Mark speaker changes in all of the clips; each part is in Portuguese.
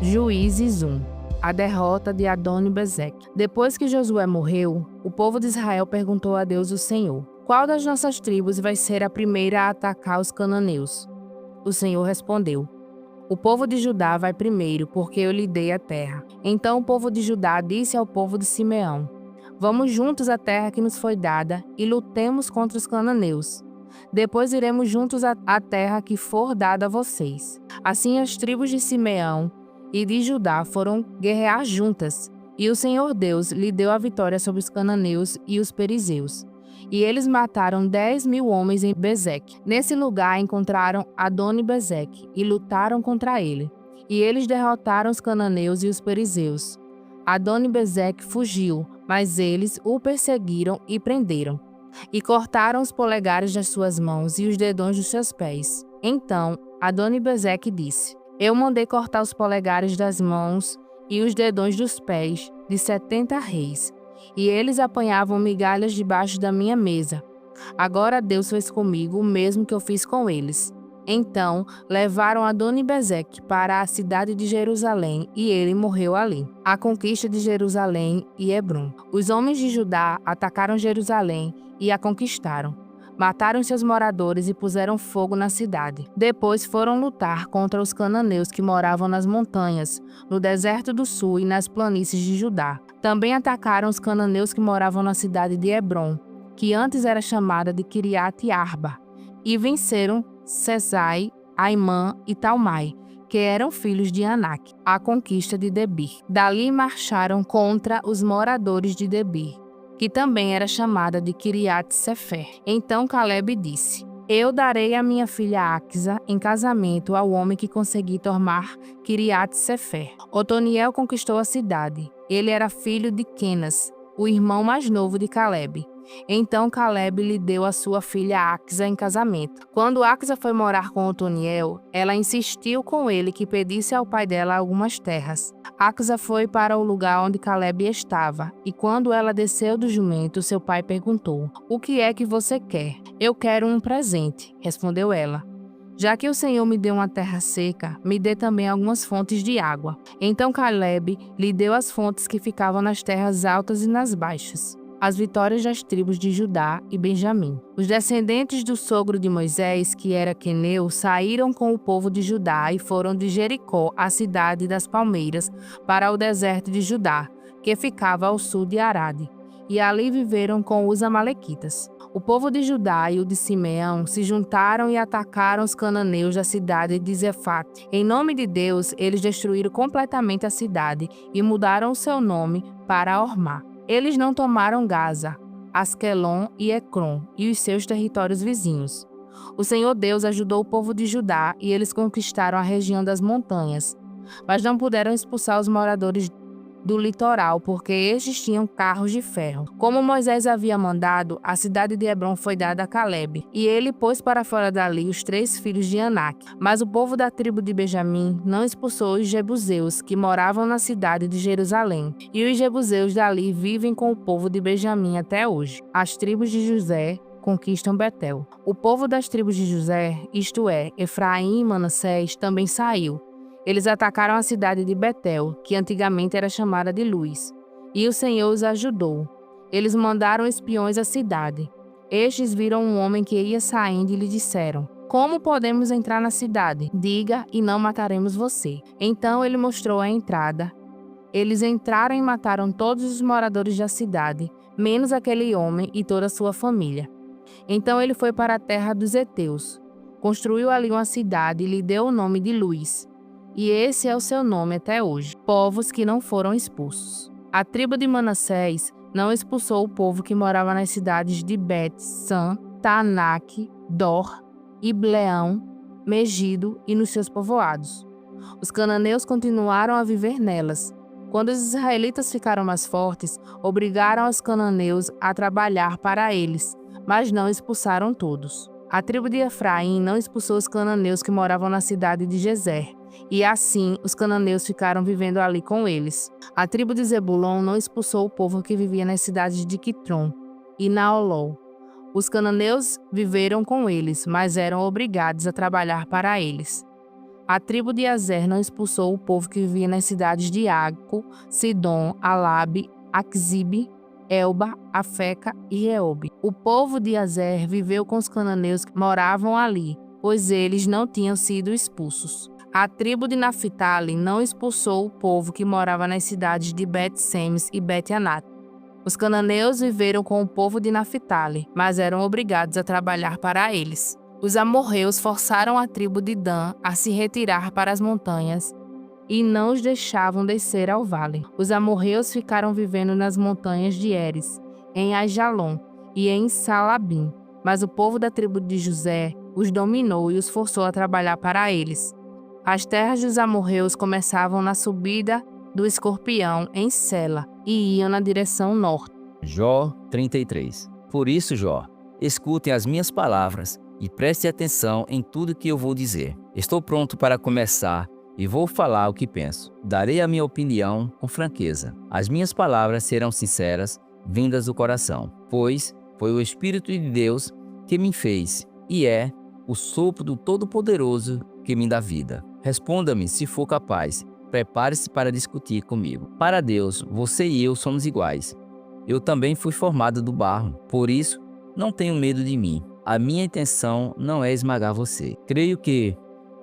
Speaker 1: Juízes 1. A derrota de Adoni-Bezeque. Depois que Josué morreu, o povo de Israel perguntou a Deus o Senhor: qual das nossas tribos vai ser a primeira a atacar os cananeus? O Senhor respondeu: o povo de Judá vai primeiro, porque eu lhe dei a terra. Então o povo de Judá disse ao povo de Simeão: vamos juntos à terra que nos foi dada e lutemos contra os cananeus. Depois iremos juntos à terra que for dada a vocês. Assim as tribos de Simeão e de Judá foram guerrear juntas, e o Senhor Deus lhe deu a vitória sobre os cananeus e os perizeus. E eles mataram 10.000 homens em Bezeque. Nesse lugar encontraram Adoni-Bezeque e lutaram contra ele. E eles derrotaram os cananeus e os perizeus. Adoni-Bezeque fugiu, mas eles o perseguiram e prenderam. E cortaram os polegares das suas mãos e os dedões dos seus pés. Então Adoni-Bezeque disse: eu mandei cortar os polegares das mãos e os dedões dos pés de 70 reis, e eles apanhavam migalhas debaixo da minha mesa. Agora Deus fez comigo o mesmo que eu fiz com eles. Então levaram Adoni-Bezeque para a cidade de Jerusalém, e ele morreu ali. A conquista de Jerusalém e Hebrom. Os homens de Judá atacaram Jerusalém e a conquistaram. Mataram seus moradores e puseram fogo na cidade. Depois foram lutar contra os cananeus que moravam nas montanhas, no deserto do sul e nas planícies de Judá. Também atacaram os cananeus que moravam na cidade de Hebrom, que antes era chamada de Quiriate-Arba, e venceram Sesai, Aimã e Talmai, que eram filhos de Anak, a conquista de Debir. Dali marcharam contra os moradores de Debir, que também era chamada de Quiriate-Sefer. Então Calebe disse: eu darei a minha filha Axa em casamento ao homem que conseguir tomar Quiriate-Sefer. Otoniel conquistou a cidade. Ele era filho de Quenas, o irmão mais novo de Calebe. Então Calebe lhe deu a sua filha Axa em casamento. Quando Axa foi morar com Otoniel, ela insistiu com ele que pedisse ao pai dela algumas terras. Axa foi para o lugar onde Calebe estava, e quando ela desceu do jumento, seu pai perguntou: o que é que você quer? Eu quero um presente, respondeu ela. Já que o Senhor me deu uma terra seca, me dê também algumas fontes de água. Então Calebe lhe deu as fontes que ficavam nas terras altas e nas baixas. As vitórias das tribos de Judá e Benjamim. Os descendentes do sogro de Moisés, que era queneu, saíram com o povo de Judá e foram de Jericó, a cidade das palmeiras, para o deserto de Judá, que ficava ao sul de Arade, e ali viveram com os amalequitas. O povo de Judá e o de Simeão se juntaram e atacaram os cananeus da cidade de Zefate. Em nome de Deus, eles destruíram completamente a cidade e mudaram o seu nome para Ormá. Eles não tomaram Gaza, Asquelon e Ecrom e os seus territórios vizinhos. O Senhor Deus ajudou o povo de Judá e eles conquistaram a região das montanhas, mas não puderam expulsar os moradores do litoral, porque estes tinham carros de ferro. Como Moisés havia mandado, a cidade de Hebrom foi dada a Calebe, e ele pôs para fora dali os 3 filhos de Anak. Mas o povo da tribo de Benjamim não expulsou os jebuseus, que moravam na cidade de Jerusalém, e os jebuseus dali vivem com o povo de Benjamim até hoje. As tribos de José conquistam Betel. O povo das tribos de José, isto é, Efraim e Manassés, também saiu. Eles atacaram a cidade de Betel, que antigamente era chamada de Luz, e o Senhor os ajudou. Eles mandaram espiões à cidade. Estes viram um homem que ia saindo e lhe disseram: como podemos entrar na cidade? Diga, e não mataremos você. Então ele mostrou a entrada. Eles entraram e mataram todos os moradores da cidade, menos aquele homem e toda a sua família. Então ele foi para a terra dos heteus, construiu ali uma cidade e lhe deu o nome de Luz. E esse é o seu nome até hoje, povos que não foram expulsos. A tribo de Manassés não expulsou o povo que morava nas cidades de Bet-San, Taanac, Dor, Ibleão, Megido e nos seus povoados. Os cananeus continuaram a viver nelas. Quando os israelitas ficaram mais fortes, obrigaram os cananeus a trabalhar para eles, mas não expulsaram todos. A tribo de Efraim não expulsou os cananeus que moravam na cidade de Gezer, e assim os cananeus ficaram vivendo ali com eles. A tribo de Zebulon não expulsou o povo que vivia nas cidades de Quitrom e Naolol. Os cananeus viveram com eles, mas eram obrigados a trabalhar para eles. A tribo de Azer não expulsou o povo que vivia nas cidades de Aco, Sidom, Alabe, Axibe, Elba, Afeca e Reobe. O povo de Azer viveu com os cananeus que moravam ali, pois eles não tinham sido expulsos. A tribo de Naphtali não expulsou o povo que morava nas cidades de Bet-Semes e Bet-Anat. Os cananeus viveram com o povo de Naphtali, mas eram obrigados a trabalhar para eles. Os amorreus forçaram a tribo de Dan a se retirar para as montanhas e não os deixavam descer ao vale. Os amorreus ficaram vivendo nas montanhas de Eres, em Aijalon e em Salabim, mas o povo da tribo de José os dominou e os forçou a trabalhar para eles. As terras dos amorreus começavam na subida do Escorpião em Sela e iam na direção norte.
Speaker 2: Jó 33. Por isso, Jó, escutem as minhas palavras e preste atenção em tudo que eu vou dizer. Estou pronto para começar e vou falar o que penso. Darei a minha opinião com franqueza. As minhas palavras serão sinceras, vindas do coração, pois foi o Espírito de Deus que me fez e é o sopro do Todo-Poderoso que me dá vida. Responda-me se for capaz. Prepare-se para discutir comigo. Para Deus, você e eu somos iguais. Eu também fui formado do barro, por isso não tenho medo de mim. A minha intenção não é esmagar você. Creio que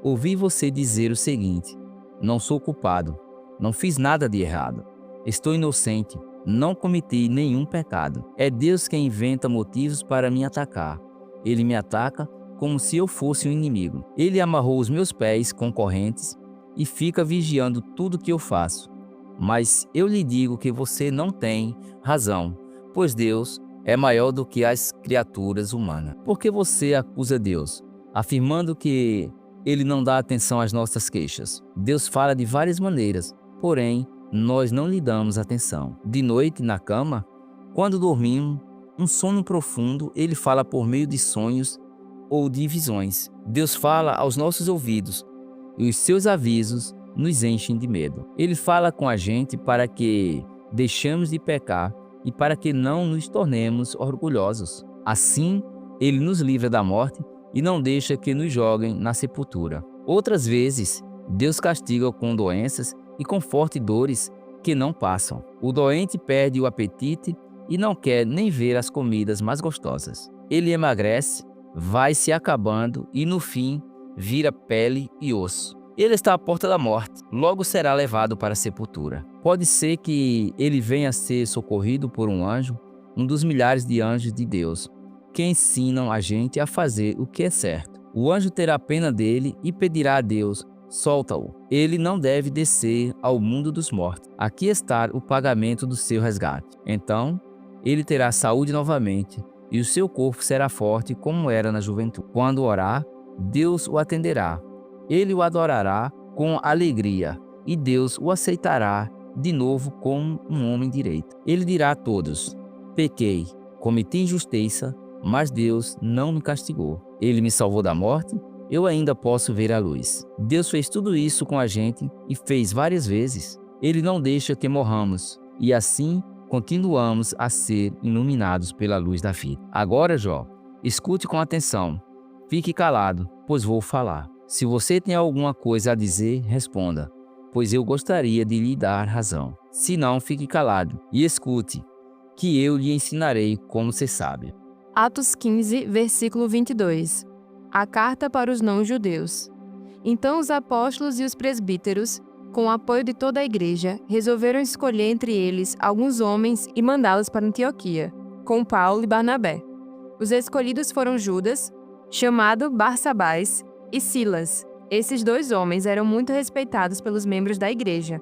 Speaker 2: ouvi você dizer o seguinte: não sou culpado, não fiz nada de errado, estou inocente, não cometi nenhum pecado. É Deus quem inventa motivos para me atacar. Ele me ataca como se eu fosse um inimigo. Ele amarrou os meus pés com correntes e fica vigiando tudo que eu faço. Mas eu lhe digo que você não tem razão, pois Deus é maior do que as criaturas humanas. Por que você acusa Deus, afirmando que Ele não dá atenção às nossas queixas? Deus fala de várias maneiras, porém, nós não lhe damos atenção. De noite, na cama, quando dormimos, um sono profundo, Ele fala por meio de sonhos ou de visões. Deus fala aos nossos ouvidos, e os seus avisos nos enchem de medo. Ele fala com a gente para que deixemos de pecar e para que não nos tornemos orgulhosos. Assim, Ele nos livra da morte e não deixa que nos joguem na sepultura. Outras vezes, Deus castiga com doenças e com fortes dores que não passam. O doente perde o apetite e não quer nem ver as comidas mais gostosas. Ele emagrece, vai se acabando e, no fim, vira pele e osso. Ele está à porta da morte, logo será levado para a sepultura. Pode ser que ele venha a ser socorrido por um anjo, um dos milhares de anjos de Deus, que ensinam a gente a fazer o que é certo. O anjo terá pena dele e pedirá a Deus: solta-o. Ele não deve descer ao mundo dos mortos. Aqui está o pagamento do seu resgate. Então, ele terá saúde novamente e o seu corpo será forte como era na juventude. Quando orar, Deus o atenderá. Ele o adorará com alegria e Deus o aceitará de novo como um homem direito. Ele dirá a todos: pequei, cometi injustiça, mas Deus não me castigou. Ele me salvou da morte, eu ainda posso ver a luz. Deus fez tudo isso com a gente e fez várias vezes. Ele não deixa que morramos e assim continuamos a ser iluminados pela luz da vida. Agora, Jó, escute com atenção. Fique calado, pois vou falar. Se você tem alguma coisa a dizer, responda, pois eu gostaria de lhe dar razão. Se não, fique calado e escute, que eu lhe ensinarei como ser sábio.
Speaker 3: Atos 15, versículo 22. A carta para os não-judeus. Então os apóstolos e os presbíteros, com o apoio de toda a igreja, resolveram escolher entre eles alguns homens e mandá-los para Antioquia, com Paulo e Barnabé. Os escolhidos foram Judas, chamado Barsabás, e Silas. Esses dois homens eram muito respeitados pelos membros da igreja,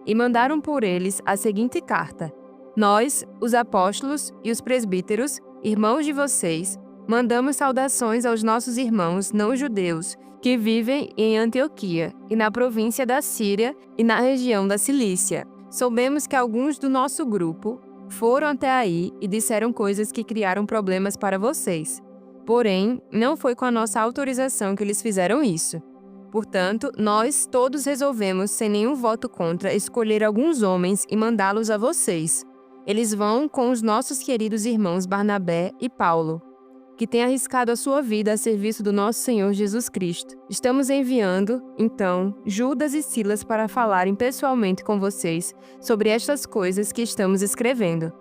Speaker 3: e mandaram por eles a seguinte carta: Nós, os apóstolos e os presbíteros, irmãos de vocês, mandamos saudações aos nossos irmãos não-judeus que vivem em Antioquia e na província da Síria e na região da Cilícia. Soubemos que alguns do nosso grupo foram até aí e disseram coisas que criaram problemas para vocês. Porém, não foi com a nossa autorização que eles fizeram isso. Portanto, nós todos resolvemos, sem nenhum voto contra, escolher alguns homens e mandá-los a vocês. Eles vão com os nossos queridos irmãos Barnabé e Paulo. que tem arriscado a sua vida a serviço do nosso Senhor Jesus Cristo. Estamos enviando, então, Judas e Silas para falarem pessoalmente com vocês sobre estas coisas que estamos escrevendo.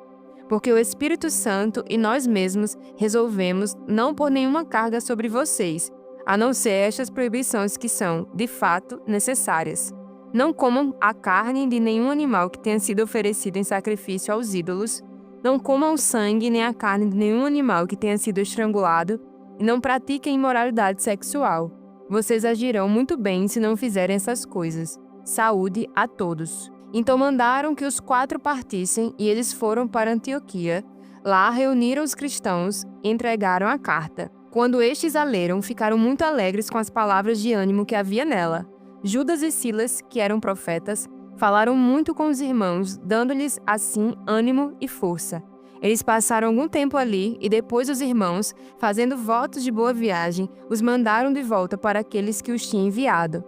Speaker 3: Porque o Espírito Santo e nós mesmos resolvemos não pôr nenhuma carga sobre vocês, a não ser estas proibições que são, de fato, necessárias. Não comam a carne de nenhum animal que tenha sido oferecido em sacrifício aos ídolos, não comam o sangue nem a carne de nenhum animal que tenha sido estrangulado, e não pratiquem imoralidade sexual. Vocês agirão muito bem se não fizerem essas coisas. Saúde a todos. Então mandaram que os 4 partissem e eles foram para Antioquia. Lá reuniram os cristãos e entregaram a carta. Quando estes a leram, ficaram muito alegres com as palavras de ânimo que havia nela. Judas e Silas, que eram profetas, falaram muito com os irmãos, dando-lhes, assim, ânimo e força. Eles passaram algum tempo ali e depois os irmãos, fazendo votos de boa viagem, os mandaram de volta para aqueles que os tinham enviado.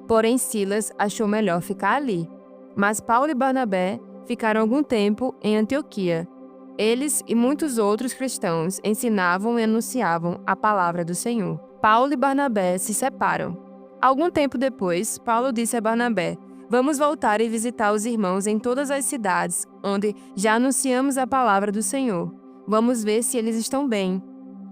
Speaker 3: Porém, Silas achou melhor ficar ali. Mas Paulo e Barnabé ficaram algum tempo em Antioquia. Eles e muitos outros cristãos ensinavam e anunciavam a palavra do Senhor. Paulo e Barnabé se separam. Algum tempo depois, Paulo disse a Barnabé: Vamos voltar e visitar os irmãos em todas as cidades, onde já anunciamos a palavra do Senhor. Vamos ver se eles estão bem.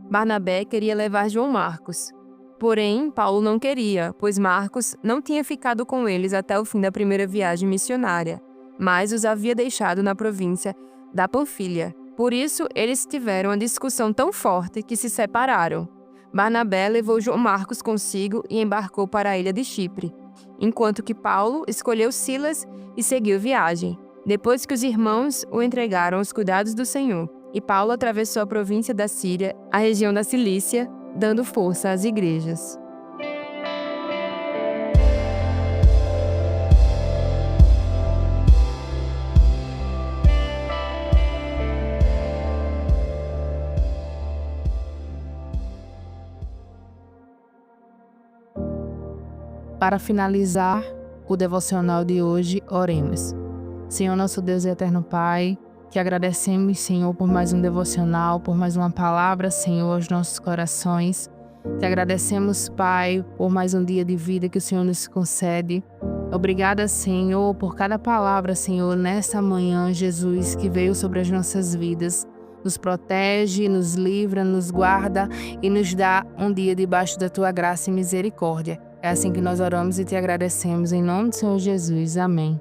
Speaker 3: Barnabé queria levar João Marcos. Porém, Paulo não queria, pois Marcos não tinha ficado com eles até o fim da primeira viagem missionária, mas os havia deixado na província da Panfilha. Por isso, eles tiveram uma discussão tão forte que se separaram. Barnabé levou João Marcos consigo e embarcou para a ilha de Chipre, enquanto que Paulo escolheu Silas e seguiu viagem, depois que os irmãos o entregaram aos cuidados do Senhor. E Paulo atravessou a província da Síria, a região da Cilícia, dando força às igrejas.
Speaker 1: Para finalizar o devocional de hoje, oremos. Senhor, nosso Deus e eterno Pai, te agradecemos, Senhor, por mais um devocional, por mais uma palavra, Senhor, aos nossos corações. Te agradecemos, Pai, por mais um dia de vida que o Senhor nos concede. Obrigada, Senhor, por cada palavra, Senhor, nesta manhã, Jesus, que veio sobre as nossas vidas. Nos protege, nos livra, nos guarda e nos dá um dia debaixo da Tua graça e misericórdia. É assim que nós oramos e te agradecemos, em nome do Senhor Jesus. Amém.